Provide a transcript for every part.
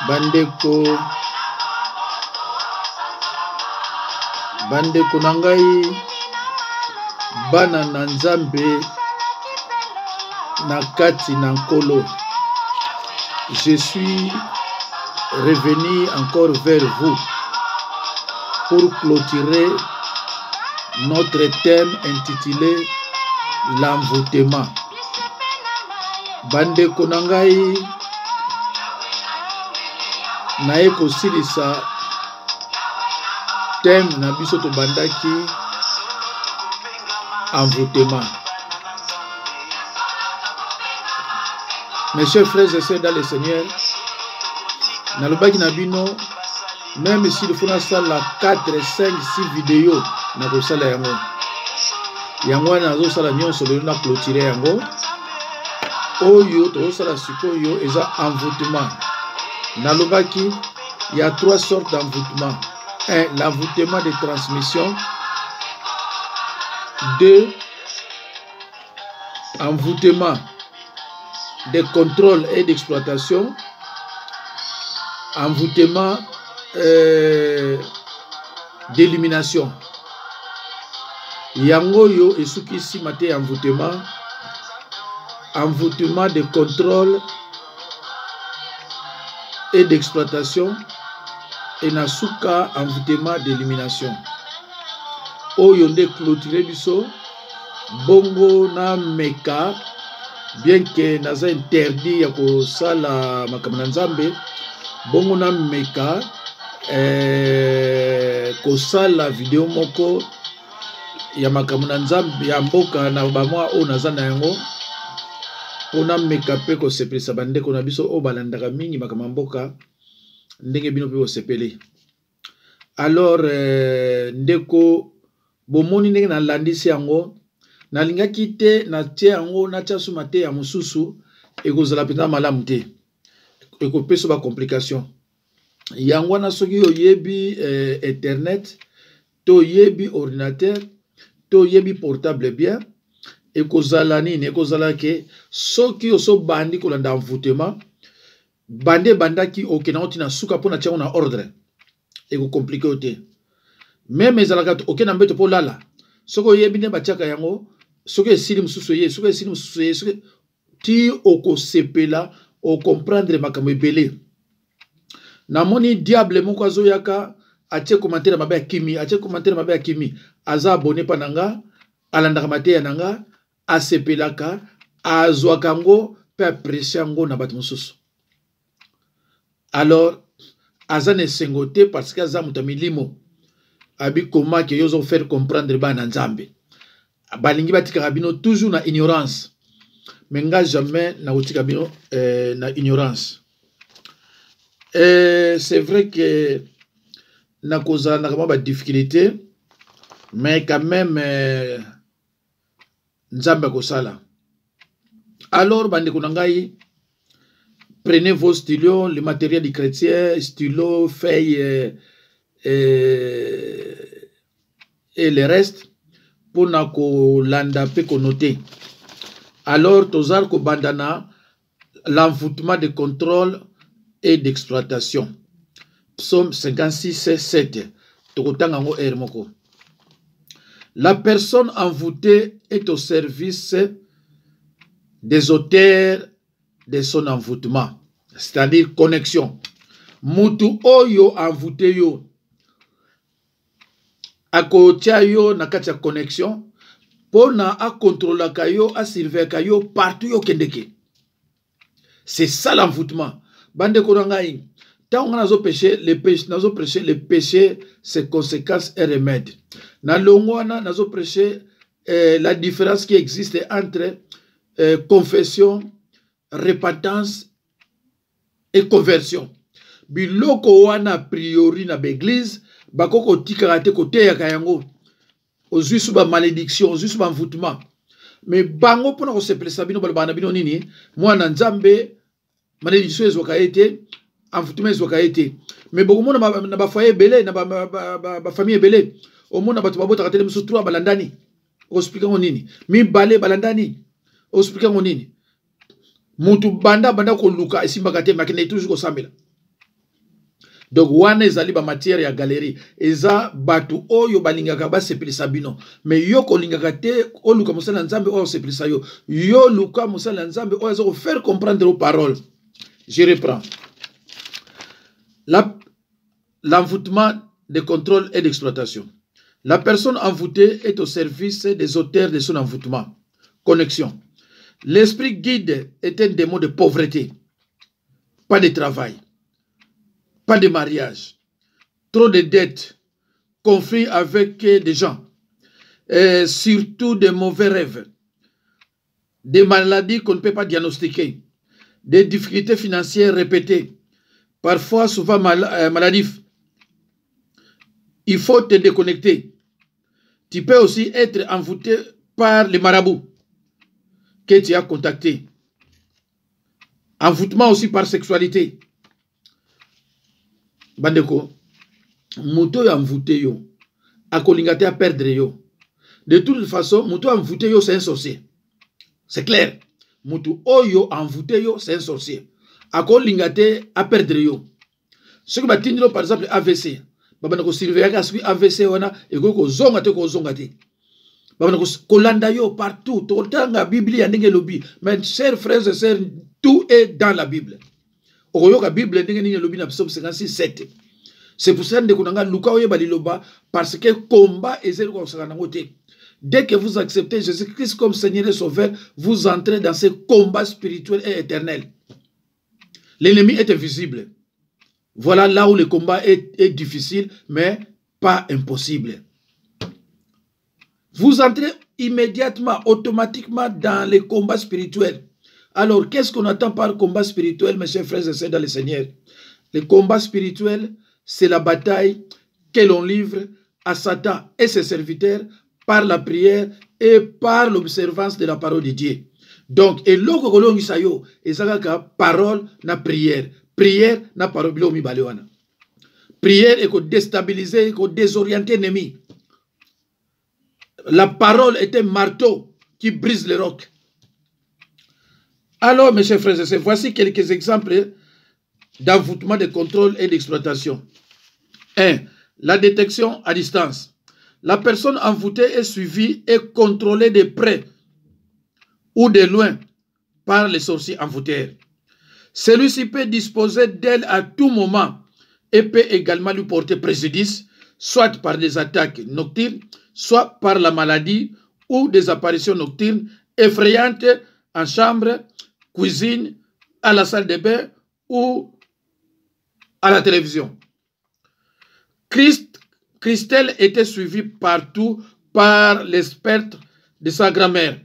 bandeko nangai bana na Nzambe na kati na nkolo. Je suis revenu encore vers vous pour clôturer notre thème intitulé l'envoûtement. Bandeko nangai naye kosilisa thème na biso to bandaki envoûtement. Mes chers frères et sœurs dans le Seigneur, na lobaki na bino, même si le faut na sala 4, 5, 6 vidéos na ko sala yango. Yango na zo sala nyonso le na clôturer yango. Oyo to sala sikoyo eza envoûtement. Na lobaki, il y a 3 sortes d'envoûtement. 1, l'envoûtement de transmission. 2, envoûtement de contrôle et d'exploitation. Envoûtement d'élimination. Yango yo esuki si mate envoûtement. Envoûtement de contrôle et d'exploitation. Et nasuka envoûtement d'élimination. Oyo nde clôturer biso bongo na meka, bien que naza interdit ya ko sala makambo na Nzambe, bongo na meka ko sala video moko ya makambo na Nzambe ya mboka na bamwa o naza na yango pona meka pe ko sepelisa bandeko na biso o balandaka mingi makambo mboka ndenge bino pe osepele. Alors ndeko bomoni ndenge na landisi yango na lingaki te na tie yango na tia suma te ya mususu ekozala pena malamu te ekopeso ba complication yango na soki oyebi internet to yebi ordinateur to yebi portable bien ekozala nini ekozala ke soki oso bandi kolanda envoûtement bande bandaki okena otina suka pona tia na ordre eko compliqué ote. Même ezalaka okena mbeto po lala soko yebi ne batiaka yango soki esili mususu ye soki esili mususu ye soki ti okosepela o comprendre makambo ebele. Namoni diable moko azoyaka atie commentaire mabe ya kimi atie commentaire mabe ya kimi aza abonné pa nanga alandaka mateya nanga asepelaka azwaka ngo pe apprécier ngo na bato mususu. Alors azane sengote parce que aza mutamilimo abi comment que yozo faire comprendre ba na Nzambe balingi batika bino toujours na ignorance mais nga jamais na utika bino na ignorance. C'est vrai que na cause na kama ba difficulté mais quand même Nzambe ko sala. Alors bandeko nangai, prenez vos stylos, le matériel du chrétien, stylos, feuilles et le reste pour na ko landa pe ko noter. Alors tozar ko bandana l'envoûtement de contrôle et d'exploitation. Psaume 56, 7. Tokotanga ngo moko. La personne envoûtée est au service des auteurs de son envoûtement, c'est-à-dire connexion. Mutu oyo envoûté yo akotia yo na kati ya connexion pona a contrôler kayo a surveiller kayo partout yo kendeke. C'est ça l'envoûtement. Bande ko ngai tant on a péché les péchés nazo prêcher les péchés ses conséquences et remèdes. Na longwana nazo prêcher la différence qui existe entre confession, repentance et conversion. Biloko wana a priori na l'église bakoko tikarate kote ya kayango ozui suba malédiction ozui suba envoûtement mais bango pona ko sepelisa bino balabana bino nini mwana Nzambe malédiction ezoka été envoûtement ezoka été mais beaucoup mona na ba foyer belé na ba famille belé au mona bato babota katele musu 3 balandani expliquer nini mi balé balandani expliquer nini mutu banda ko luka esimbaka te makine toujours ko sambela Donc wana ezali ba matière ya galerie eza batu oyo balingaka ba sepelisa bino mais yo kolingaka te oluka mosala nzambe oyo sepelisa yo yo luka mosala nzambe oyo zo faire comprendre aux paroles. Je reprends. L'envoûtement de contrôle et d'exploitation. La personne envoûtée est au service des auteurs de son envoûtement. Connexion. L'esprit guide est un démon de pauvreté, pas de travail, pas de mariage, trop de dettes, conflits avec des gens, et surtout des mauvais rêves, des maladies qu'on ne peut pas diagnostiquer, des difficultés financières répétées, parfois souvent maladifs. Il faut te déconnecter. Tu peux aussi être envoûté par les marabouts que tu as contactés. Envoûtement aussi par sexualité. Bandeko, muto ya envoûté yo, akolingate à perdre yo. De toute façon, muto envoûté yo, c'est un sorcier. C'est clair. Muto oyo envoûté yo, c'est un sorcier. Akolingate à perdre yo. Ce que batindilo par exemple AVC. Babana ko surveiller ka sui AVC wana e ko zonga te ko zonga te. Babana ko landa yo partout. To tanga Bible ya ndenge lobi. Mais chers frères et sœurs, tout est dans la Bible. Okoyoka Bible ndenge ndenge lobi na Psaume 56:7. C'est pour ça que nous avons parce que le combat est zéro. Dès que vous acceptez Jésus-Christ comme Seigneur et Sauveur, vous entrez dans ce combat spirituel et éternel. L'ennemi est invisible. Voilà là où le combat est difficile, mais pas impossible. Vous entrez immédiatement, automatiquement dans les combats spirituels. Alors, qu'est-ce qu'on attend par combat spirituel, mes chers frères et sœurs dans le Seigneur? Le combat spirituel, c'est la bataille que l'on livre à Satan et ses serviteurs par la prière et par l'observance de la parole de Dieu. Donc, et l'autre kolongi sayo, ezaka parole na prière. Prière na parole bilomi balewana. Prière est déstabiliser, est désorienter l'ennemi. La parole est un marteau qui brise les rocs. Alors, mes chers frères et sœurs, voici quelques exemples d'envoûtement de contrôle et d'exploitation. 1. La détection à distance. La personne envoûtée est suivie et contrôlée de près ou de loin par les sorciers envoûteurs. Celui-ci peut disposer d'elle à tout moment et peut également lui porter préjudice, soit par des attaques nocturnes, soit par la maladie ou des apparitions nocturnes effrayantes en chambre, cuisine, à la salle de bain ou à la télévision. Christelle était suivie partout par l'experte de sa grand-mère.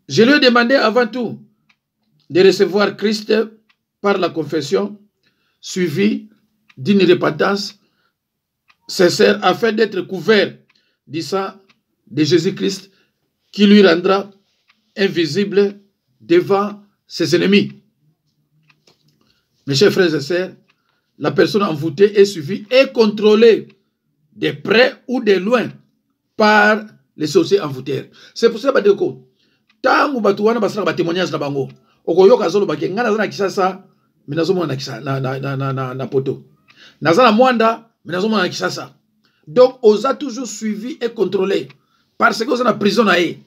Je lui ai demandé avant tout de recevoir Christ par la confession, suivie d'une repentance sincère afin d'être couvert du sang de Jésus-Christ qui lui rendra invisible devant ses ennemis. Mes chers frères et sœurs, la personne envoûtée est suivie et contrôlée de près ou de loin par les sorciers envoûteurs. C'est pour ça que tangu batu wana basala ba témoignage na bango okoyoka zolo bake ngana zana kisasa minazomo na poto nazana mwanda minazomo na kisasa. Donc on a toujours suivi et contrôlé parce que on a na prison na ye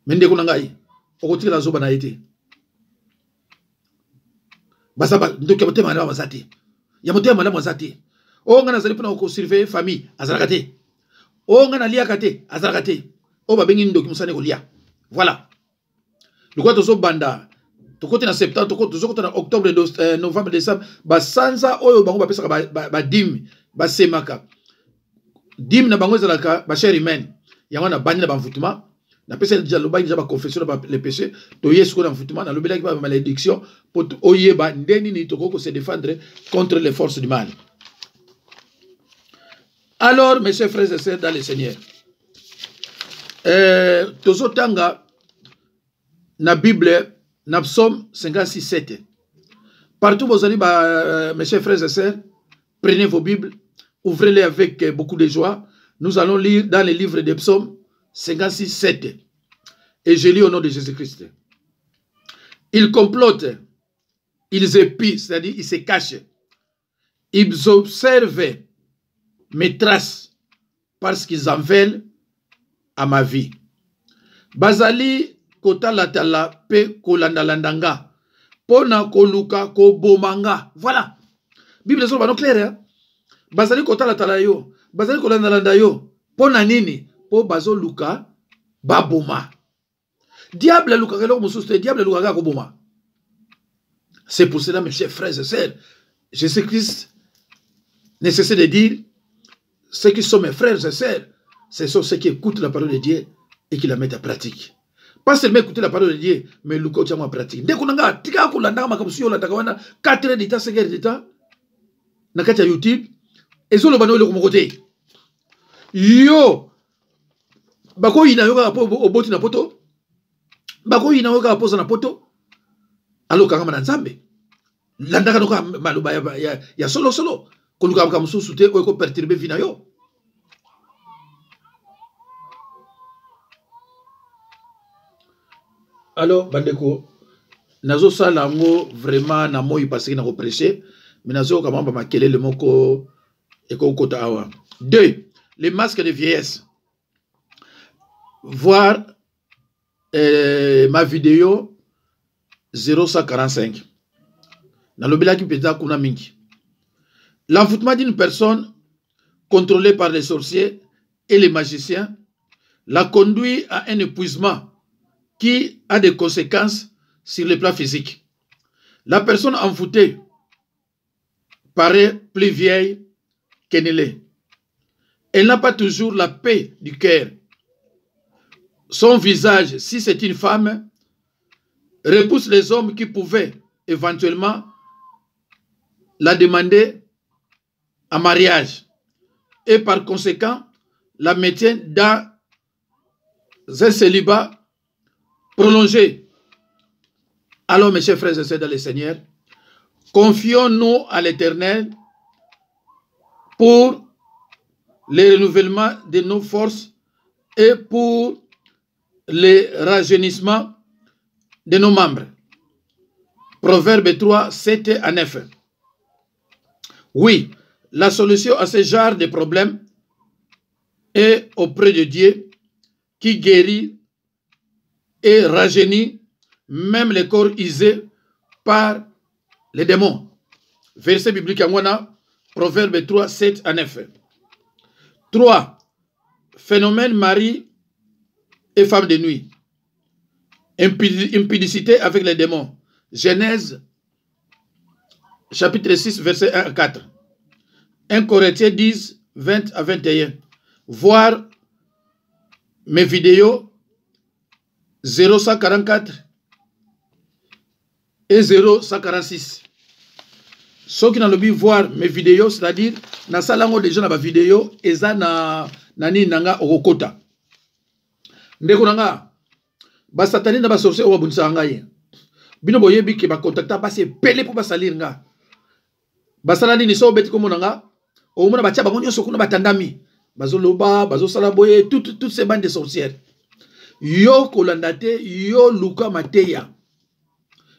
mende kuna ngai okoti la zoba na été basaba ndoke motema na bazati ya motema na bazati o ngana zali pona ko surveiller famille azarakate o ngana liakate azarakate o babengi ndoki musane ko lia. Voilà. Pourquoi tozo banda to côté na septembre to côté na octobre novembre décembre ba sanza oyo bango ba pesa ba dim ba semaka dim na bango zalaka ba cher humaine yango na bani na banvoutuma na pesa déjà loba déjà ba confession ba les péchés to yesko na banvoutuma na lobela ba malédiction pour oyeba ndeni ni to ko se défendre contre les forces du mal. Alors mes chers frères et sœurs dans le Seigneur, tozotanga na Bible na Psaume 56:7. Partout vous allez, mes chers frères et sœurs, prenez vos Bibles, ouvrez-les avec beaucoup de joie. Nous allons lire dans les livres des Psaumes 56:7. Et je lis au nom de Jésus-Christ. Ils complotent, ils épient, c'est-à-dire ils se cachent Ils observent mes traces parce qu'ils en veulent à ma vie. Bazali kota latala pe kolandalandanga. Pona koluka ko bomanga. Voilà. Bible est pas clair, hein? Bazali kota latala yo. Bazali kolandalanda yo. Pona nini? Po bazo luka baboma. Diable luka kelo mususte. Diable luka ko boma. C'est pour cela, mes chers frères et sœurs, Jésus-Christ ne cesse de dire, ceux qui sont mes frères et sœurs, ce sont ceux qui écoutent la parole de Dieu et qui la mettent en pratique. Pas seulement écouter la parole de Dieu, mais le coach en pratique. Dès qu'on a tika ko landa ma comme si on la takawana 4 heures d'état 5 heures d'état na kati ya YouTube et zo le bano le ko côté. Yo bako ina yoka po oboti na poto. Bako ina yoka po na poto. Alors kanga na Nzambe. Landa ka doka maluba ya solo ko luka ka mususu te ko perturber vina yo. Alors, bandeko, nazo salango vraiment na moi parce que na prêcher, mais nazo kamamba makele le moko eko kota awa. 2. Les masques de vieillesse. Voir ma vidéo 0145. Na lobela ki peta kuna mingi. L'envoûtement d'une personne contrôlée par les sorciers et les magiciens la conduit à un épuisement qui a des conséquences sur le plan physique. La personne envoûtée paraît plus vieille qu'elle ne l'est. Elle n'a pas toujours la paix du cœur. Son visage, si c'est une femme, repousse les hommes qui pouvaient éventuellement la demander en mariage et par conséquent la maintiennent dans un célibat prolongé. Alors, mes chers frères et sœurs dans le Seigneur, confions-nous à l'Éternel pour le renouvellement de nos forces et pour le rajeunissement de nos membres. Proverbe 3, 7 à 9. Oui, la solution à ce genre de problème est auprès de Dieu qui guérit et rajeunit même les corps usés par les démons. Verset biblique en wana, Proverbe 3, 7 à 9. 3. Phénomène mari et femme de nuit. Impudicité avec les démons. Genèse chapitre 6, verset 1 à 4. 1 Corinthiens 10, 20 à 21. Voir mes vidéos 0144 et 0146. Ceux qui n'ont pas voir mes vidéos, c'est-à-dire, na salango déjà na ba vidéo, eza na nani nanga okokota. Ndeko nanga, ba satani na ba sorcier o bunsa ngai. Bino boyebi ke ba contacta ba se pele pour ba salir nga. Ba salani ni so beti komo nanga, o mona ba tia bango nyoso kuna batandami. Bazoloba, bazosala boye toutes ces bandes de sorcières. Yo kolandate, yo luka mateya.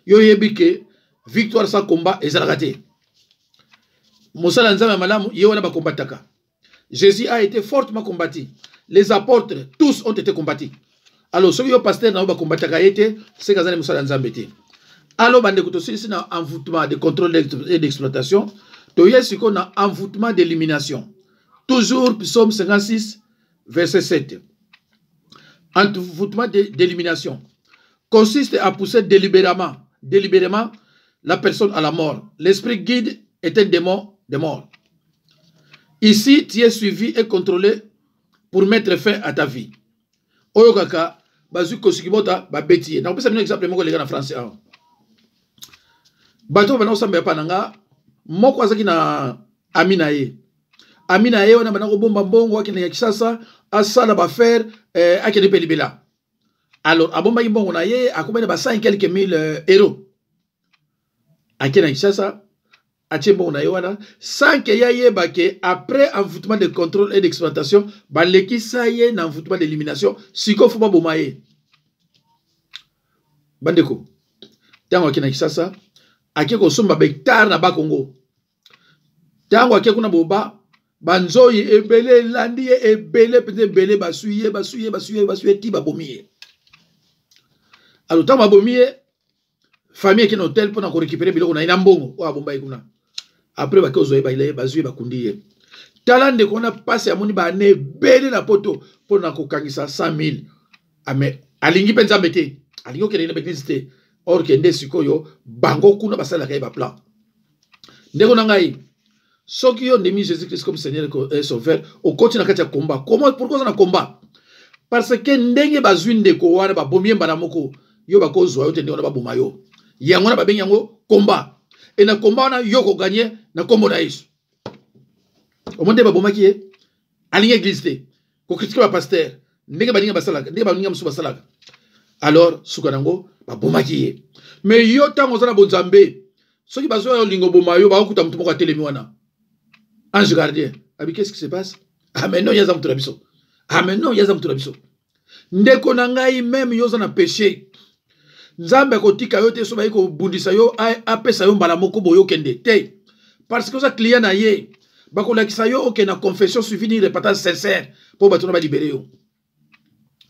Yo yebike, victoire sans combat et zalagate. Moussala nzame malamu, yo wana ba combataka. Jésus a été fortement combattu. Les apôtres, tous ont été combattus. Alors, ceux qui ont pasteur na ba combataka été, c'est kazane moussala nzambe te. Alors, bande kuto sisi na envoûtement de contrôle et d'exploitation, to yesiko na envoûtement d'élimination. Toujours, psaume 56, verset 7. Envoûtement d'élimination consiste à pousser délibérément la personne à la mort. L'esprit guide est un démon de mort. Ici, tu es suivi et contrôlé pour mettre fin à ta vie. Oyokaka, bazu kosikibota, babetiye. Na kopesa un exemple moko lega na français. Bato bana osamba pananga, moko azaki na amina ye. Amina ye wana bana ko bomba mbongo akina ya Kisasa, asala ba faire akene pelibela. Alors abomba mbongo na ye akomene ba 5 quelques mille euros. Akina Kisasa atie mbongo na ye wana sans que ya ye ba ke après envoûtement de contrôle et d'exploitation ba lekisa ye na envoûtement d'élimination siko fuma boma ye. Bandeko. Tango akina Kisasa akiko somba hectare na ba Congo. tango ake kuna boba banzoyi ebele landi ebele pete ebele basuye ti babomiye. Alors tango babomiye famille qui est hôtel pour récupérer biloko na inambongo o abomba ikuna. Après ba kozo ba bazuye bakundiye. Talande kona passe amoni ba ne bele na poto pour na kokangisa 100,000. Ame alingi penza mete. Alingi okende na bekiste. Or kende sikoyo bango kuna basala kai ba plan. Ndeko na ngai soki yo ndemi Jésus Christ comme Seigneur et Sauveur au continue na kati ya combat. Comment pourquoi ça na combat? Parce que ndenge bazwi ndeko wana ba bomie mbana moko yo ba kozwa yo tende wana ba boma yo. Yango na ba bengi yango combat. Et na combat na yo ko gagner na kombo na Yesu. Au monde ba boma ki e alingi église te. Ko critiquer ba pasteur. Ndenge ba ninga basalaka, ndenge ba ninga musu basalaka. Alors sukanango ba boma ki e. Mais yo tango zana bonzambe. Soki bazo yo lingo boma yo ba okuta mutu moko atelemi wana. Ange gardien. Abi qu'est-ce qui se passe? Ah mais non yaza mutu na biso. Ah mais non yaza mutu na biso. Ndeko na ngai même yo zana péché. Nzambe kotika yo te so ba ko bundisa yo apesa yo mbala moko boyo kende. Te. Parce que ça client na ye. Ba ko lakisa yo ok na confession suivi ni repentance sincère pour batona ba libérer yo.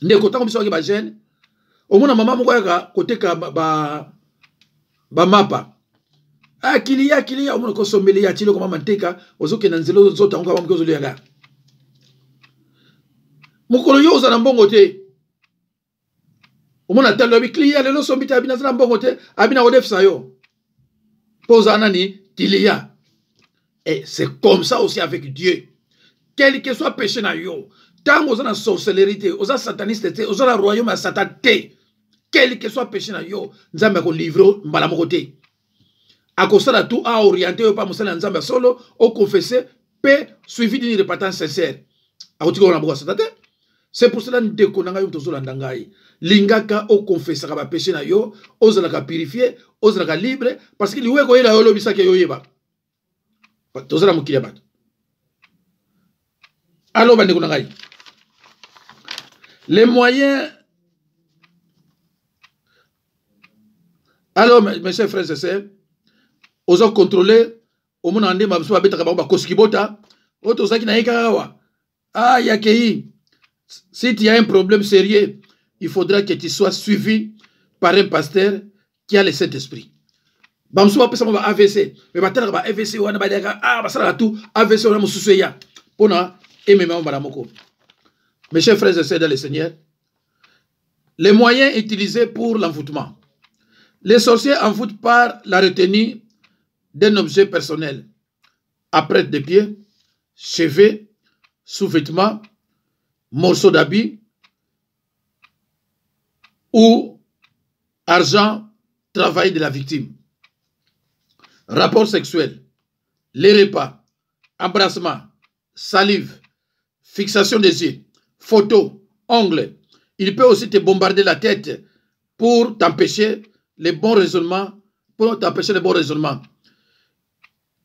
Ndeko tango biso ke ba jeune. Omona mama moko yaka koteka ba mapa. Ah kilia omona ko sommeli ya tilo ko mama nteka ozoke na nzelo zoto ngo ba mkozo liaga. Mukolo yo za na mbongo te. Omona talo bi kilia lelo sombita abina za na mbongo te abina odefsa yo. Poza nani kilia. Et c'est comme ça aussi avec Dieu. Quel que soit péché na yo, tant aux a sorcellerie, aux a sataniste, aux a la royaume à satan te. Quel que soit péché na yo, nzambe ko livre mbala mokote. A cause de tout a orienté pas musala nzambe solo, au confesser, paix suivi d'une repentance sincère. A otiko na boka satate. C'est pour cela ndeko nanga yo tozola ndangai. Lingaka au confesser ka ba péché na yo, ozala ka purifier, ozala ka libre parce que liwe ko yela yo lobisa ke yo yeba. Tozala mukilia bato. Alors bandeko na ngai. Les moyens. Alors mes chers frères et sœurs, ozo contrôler au monde ande mabiso ba betaka ba koskibota, oto zaki na yekawa. Ah yakei. Si tu as un problème sérieux, il faudra que tu sois suivi par un pasteur qui a le Saint-Esprit. Bamso ba pesa ba AVC, mais ba tala ba AVC wana ba deka ah ba sala tout AVC wana mususu ya. Pona emema ba moko. Mes chers frères et sœurs dans le Seigneur, les moyens utilisés pour l'envoûtement. Les sorciers envoûtent par la retenue d'un objet personnel, après des pieds, cheveux, sous-vêtements, morceaux d'habits ou argent, travail de la victime. Rapport sexuel, les repas, embrassement, salive, fixation des yeux, photos, ongles. Il peut aussi te bombarder la tête pour t'empêcher les bons raisonnements,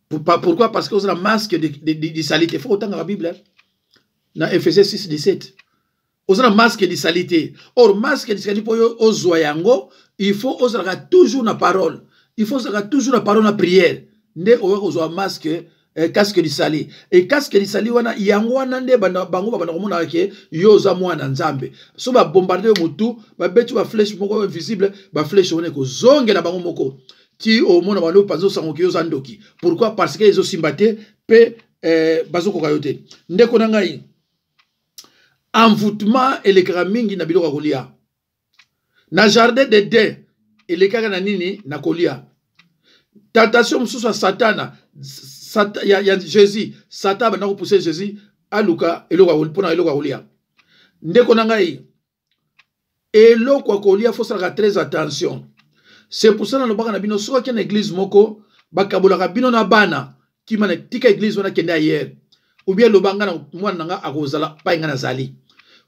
Pourquoi? Parce qu'on a un masque de saleté. Il faut autant dans la Bible. Dans Ephésiens 6, 17. On a un masque de saleté. Or, masque de saleté pour ozoyango, il faut toujours la parole. Il faut toujours la parole en prière. Ne ozo un masque casque de sali. Et casque de sali wana yango wana nde bango ba komona ke yoza mwana nzambe. So ba bombarder mutu, ba betu ba flèche moko invisible, ba flèche wana ko zongela bango moko. Ti o mona ba lo pazo sango ki yoza ndoki. Pourquoi? Parce que ils simbate pe bazo ko kayote. Ndeko na ngai. Envoûtement elekaka mingi na biloko kolia. Na jardin d'Éden elekaka na nini na kolia. Tentation mususu ya satana. Il y a Jésus, Satan va pousser Jésus à Luka et le Kolia. Ndeko nangai. Et le Kolia faut faire très attention. C'est pour ça que nous avons soit une église moko, bakabola kabino na bana, qui m'a tika église wana kende hier. Ou bien le banga na mwana nanga akozala pa ngana zali.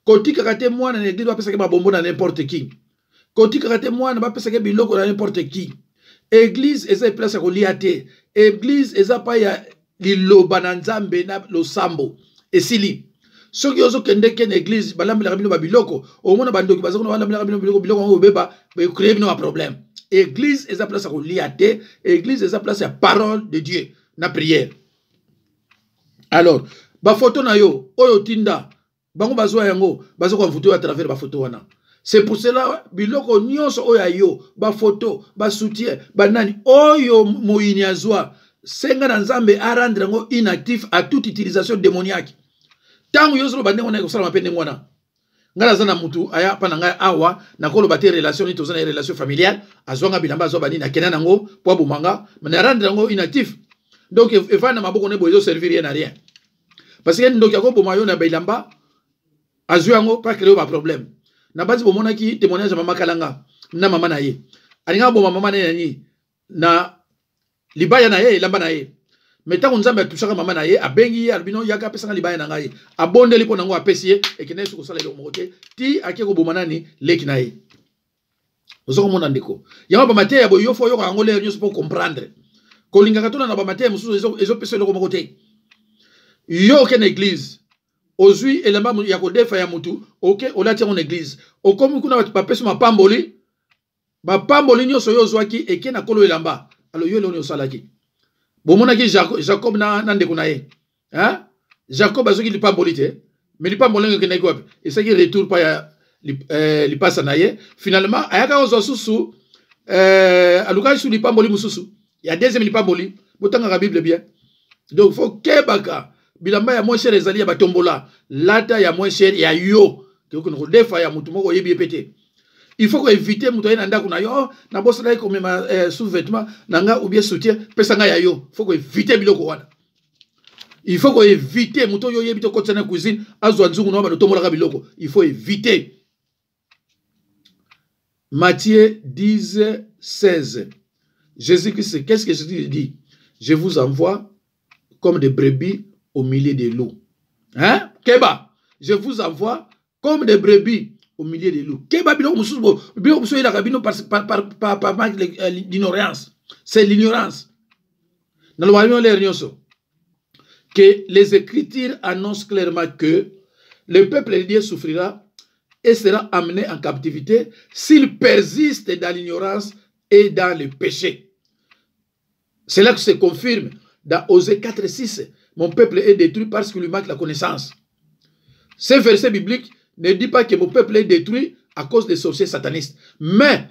Kotika kate mwana na église ba pesa ke ba bombo na n'importe qui. Kotika kate mwana ba pesa ke biloko na n'importe qui. Église eza place ko liate. Église eza pa ya liloba na nzambe na losambo. Esili. Soki ozo kende ken église balambela bino ba biloko, o mona bandoki bazo na balambela bino biloko ngo beba, ba créer bino un problème. Église eza place ko liate, église eza place ya parole de Dieu na prière. Alors, ba photo na yo, oyo tinda, bango bazwa yango, bazo kwa photo à travers ba photo wana. C'est pour cela, biloko nyonso oyo yo, ba photo, ba soutien, ba nani, oyo moyini azwa, senga na nzambe a rendre yango inactif à toute utilisation démoniaque. Tango yo solo bande ngona ko sala mapende ngwana. Ngala zana mutu aya pa na ngai awa na kolo bate relation ni tozana relation familiale, azwanga bilamba azwa bani na kena nango po bomanga, mais rendre yango inactif. Donc il va na maboko ne bozo servir rien à rien. Parce que ndoki ako bomayo na bilamba azwa yango pas créer ba problème. Na basi bomona ki témoignage ya mama Kalanga na mama na ye. Alinga bo mama na ye na libaya na ye lamba na ye. Meta nzambe atushaka mama na ye abengi albino yaka pesa libaya na ngai. Abondeli po nango apesi ye ekene su ko sala le mokote ti akeko bomana ni leki na ye. Ozoko mona ndeko. Yama ba mate ya boyo fo yo ka ngole nyo pour comprendre. Ko linga katona na ba mate mususu ezo pesa le mokote. Yo ke na église. Ozui elamba ya kodefa ya mutu, ok, olati en église. Okomi kuna ba peso mapamboli, ba pamboli nyoso yo zwaki eke na kolo elamba. Alors yo le on salaki. Bomona ki Jacob na ndeko na ye. Hein? Jacob azoki li pamboli te, mais li pamboli ke na ko. Et ça qui retour pa ya li passa na ye. Finalement, ayaka ozo susu aluka su li pamboli mususu. Il y a deuxième li pamboli, botanga ka Bible bien. Donc faut kebaka bilamba ya moins cher ezali ya batombola lata ya moins cher ya yo ke ko defa ya mutu moko yebi pété. Il faut ko éviter mutu na ndako na yo na bossa na ko mema sous-vêtement nanga ou bien soutien pesa nga ya yo. Faut ko éviter biloko wana. Il faut ko éviter mutu yo yebi to ko tsana cuisine azwa nzungu no ba tombola ka biloko. Il faut éviter. Matthieu 10 16. Jésus-Christ, qu'est-ce que Jésus dit? Je vous envoie comme des brebis au milieu des loups. Hein? Keba, je vous envoie comme des brebis au milieu des loups. Keba, par l'ignorance. C'est l'ignorance. Que les Écritures annoncent clairement que le peuple de Dieu souffrira et sera amené en captivité s'il persiste dans l'ignorance et dans le péché. C'est là que se confirme dans Osée 4:6. Mon peuple est détruit parce qu'il lui manque la connaissance. Ce verset biblique ne dit pas que mon peuple est détruit à cause des sorciers satanistes, mais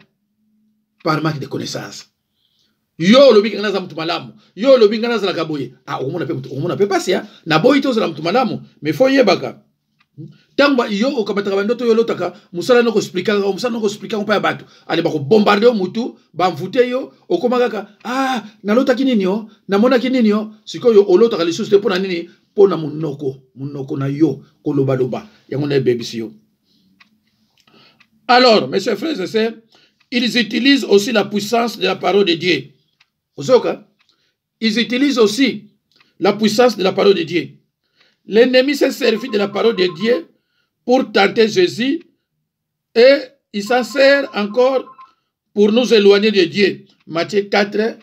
par manque de connaissance. Yo lobi ngana za mtu malamu, yo lobi ngana za kaboye. Ah, omona pe pasi ya. Na boy to za mtu malamu, mais faut yebaka. Tangwa yo okamataka bandoto yo lotaka, musala no ko expliquer, musala no ko expliquer on pa bato. Ale ba ko bombarder mutu, ba mvute yo, okomaka ah, na lotaki nini yo, na mona ki nini yo, siko yo olotaka lisusu te pona nini, pona munoko na yo ko loba loba. Yango na bebisi yo. Alors, mes chers frères et sœurs, ils utilisent aussi la puissance de la parole de Dieu. Ils utilisent aussi la puissance de la parole de Dieu. L'ennemi s'est servi de la parole de Dieu pour tenter Jésus et il s'en sert encore pour nous éloigner de Dieu. Matthieu 4,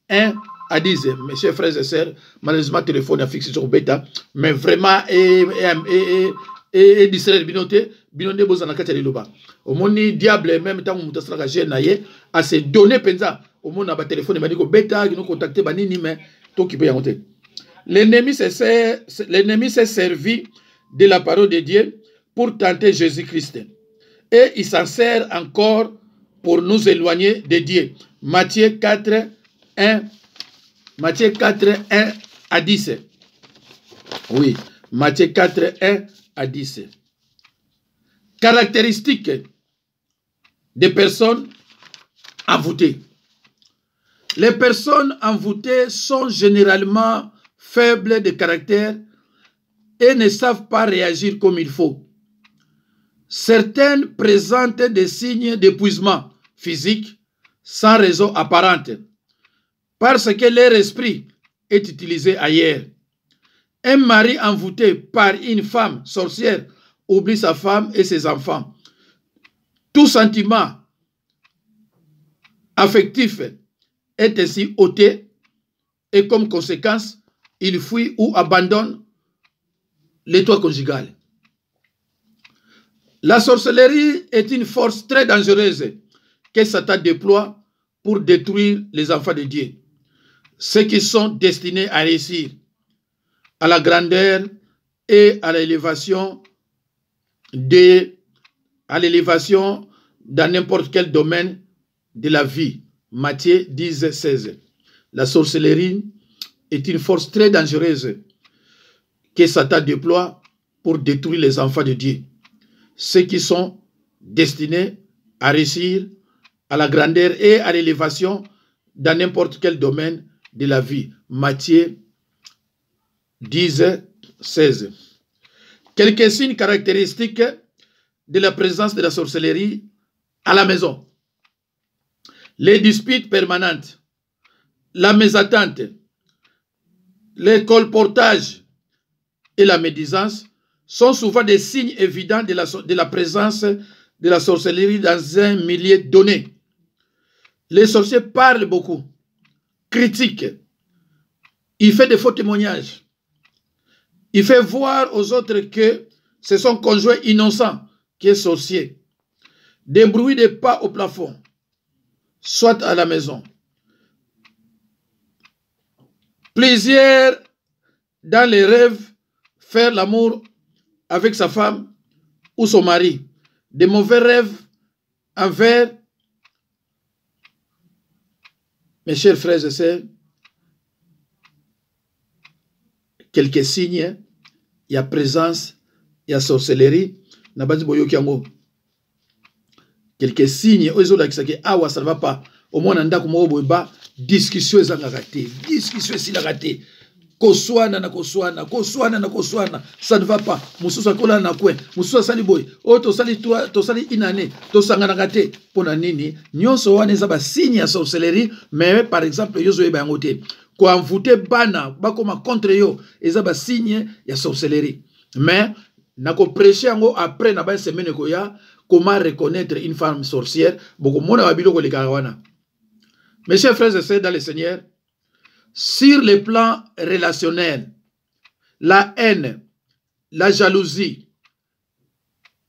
1 à 10. Mes chers frères et sœurs, malheureusement, le téléphone a fixé sur bêta, mais vraiment, et d'Israël, binote bozana kati ya liloba. Omoni diable même tant muta sala ka na ye a se donner penza. Omona ba téléphone ba diko beta qui nous contacter ba nini mais to ki pe yangote. L'ennemi s'est servi de la parole de Dieu pour tenter Jésus-Christ. Et il s'en sert encore pour nous éloigner de Dieu. Matthieu 4, 1 à 10. Oui, Matthieu 4, 1 à 10. Caractéristiques des personnes envoûtées. Les personnes envoûtées sont généralement faibles de caractère et ne savent pas réagir comme il faut. Certaines présentent des signes d'épuisement physique sans raison apparente parce que leur esprit est utilisé ailleurs. Un mari envoûté par une femme sorcière oublie sa femme et ses enfants. Tout sentiment affectif est ainsi ôté et comme conséquence, il fuit ou abandonne les toits conjugales. La sorcellerie est une force très dangereuse que Satan déploie pour détruire les enfants de Dieu, ceux qui sont destinés à réussir. à la grandeur et à l'élévation dans n'importe quel domaine de la vie. Matthieu 10, 16. La sorcellerie est une force très dangereuse que Satan déploie pour détruire les enfants de Dieu. Ceux qui sont destinés à réussir à la grandeur et à l'élévation dans n'importe quel domaine de la vie. Matthieu 10, 16. Quelques signes caractéristiques de la présence de la sorcellerie à la maison. Les disputes permanentes, la mésattente, le colportage et la médisance sont souvent des signes évidents de la présence de la sorcellerie dans un milieu donné. Les sorciers parlent beaucoup, critiquent, il fait des faux témoignages, il fait voir aux autres que c'est son conjoint innocent qui est sorcier. Des bruits de pas au plafond, soit à la maison. Plaisir dans les rêves, faire l'amour avec sa femme ou son mari. Des mauvais rêves envers, mes chers frères et sœurs, quelques signes, il y a présence, il y a sorcellerie. Quelques signes, ça ne va pas. Au moins, on a discussion, ça ne va pas. Mususa kola na kwe, mususa sali boy. O to sali inane, to sangana gate. Pona nini, nyonso wane za ba signe ya sorcellerie, mais par exemple yozo eba ngote. Ko envoûter bana, ba koma contre yo, eza ba signe ya sorcellerie. Mais nako prêcher ngo après na ba semaine ko ya comment reconnaître une femme sorcière, boko mona babilo ko le karawana. Mes chers frères et sœurs dans le Seigneur, sur le plan relationnel, la haine, la jalousie,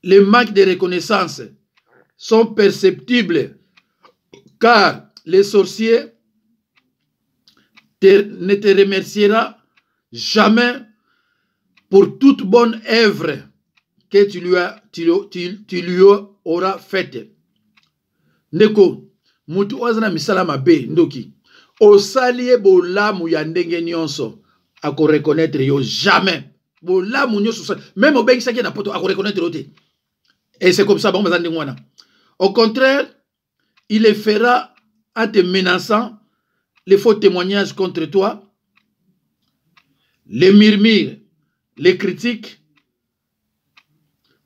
le manque de reconnaissance sont perceptibles car les sorciers ne te remerciera jamais pour toute bonne œuvre que tu lui auras faite. Neko, mutu wazana misala mabe ndoki. Osalie bolamu ya ndenge nyonso ako reconnaître yo jamais. Bolamu nyonso même obengi saki na poto ako reconnaître yo te. Et c'est comme ça bon bazandi ngwana. Au contraire, il le fera en te menaçant, les faux témoignages contre toi, les murmures, les critiques,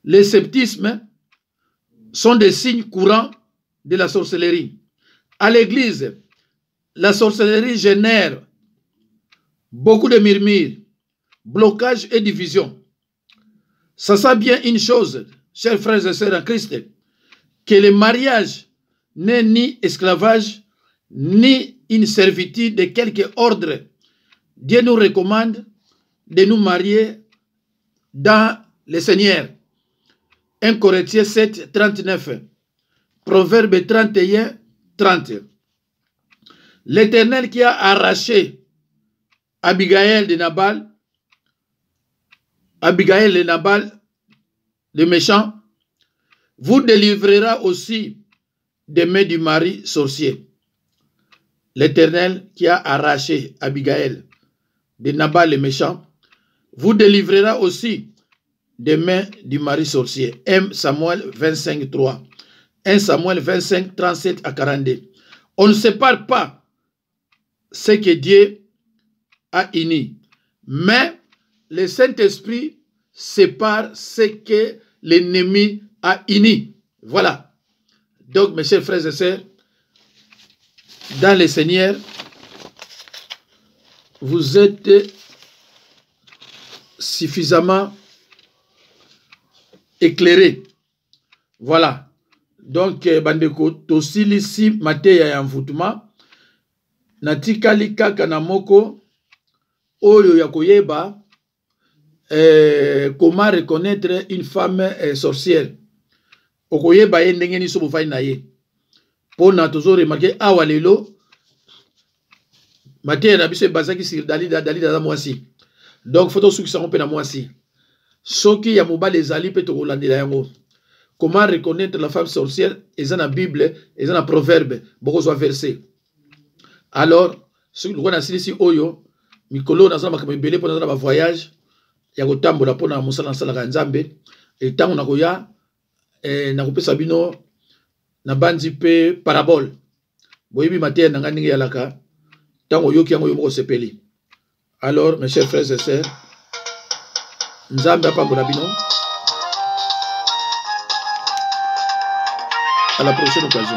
les sceptismes sont des signes courants de la sorcellerie. À l'église, la sorcellerie génère beaucoup de murmures, blocages et divisions. Ça sent bien une chose, chers frères et sœurs en Christ, que le mariage n'est ni esclavage, ni une servitude de quelque ordre. Dieu nous recommande de nous marier dans le Seigneur. 1 Corinthiens 7, 39. Proverbe 31, 30. L'Éternel qui a arraché Abigail de Nabal, le méchant, vous délivrera aussi des mains du mari sorcier. L'Éternel qui a arraché Abigail de Nabal le méchant, vous délivrera aussi des mains du mari sorcier. 1 Samuel 25, 3. 1 Samuel 25, 37 à 42. On ne sépare pas ce que Dieu a uni, mais le Saint-Esprit sépare ce que l'ennemi a uni. Voilà. Donc, mes chers frères et sœurs, dans le Seigneur, vous êtes suffisamment éclairés. Voilà. Donc, bandeko, tosili si mateya ya mvutuma, natikali kaka na moko, oyo ya koyeba, comment reconnaître une femme sorcière. Okoyeba ye ndenge ni sobo fai na ye. Pona tozo remarqué awa lelo, mateya na biso bazaki sur Dalida za mwasi. Donc photo soki sango pe na mwasi soki ya mobali ezali pe tokolandela yango. Comment reconnaître la femme sorcière? Eza na Bible, eza na proverbe, bokozwa verset. Alors, ce que na silisi oyo, mikolo na zama kamebele pona na ba voyage, ya kotambola pona musala sala nzambe, et tango na koya na kopesa bino na bandi pe parabole. Boyebi matin na ngani ya laka, tango yoki yango yo moko sepeli. Alors, mes chers frères et sœurs, nzambe apambola bino. À la prochaine occasion.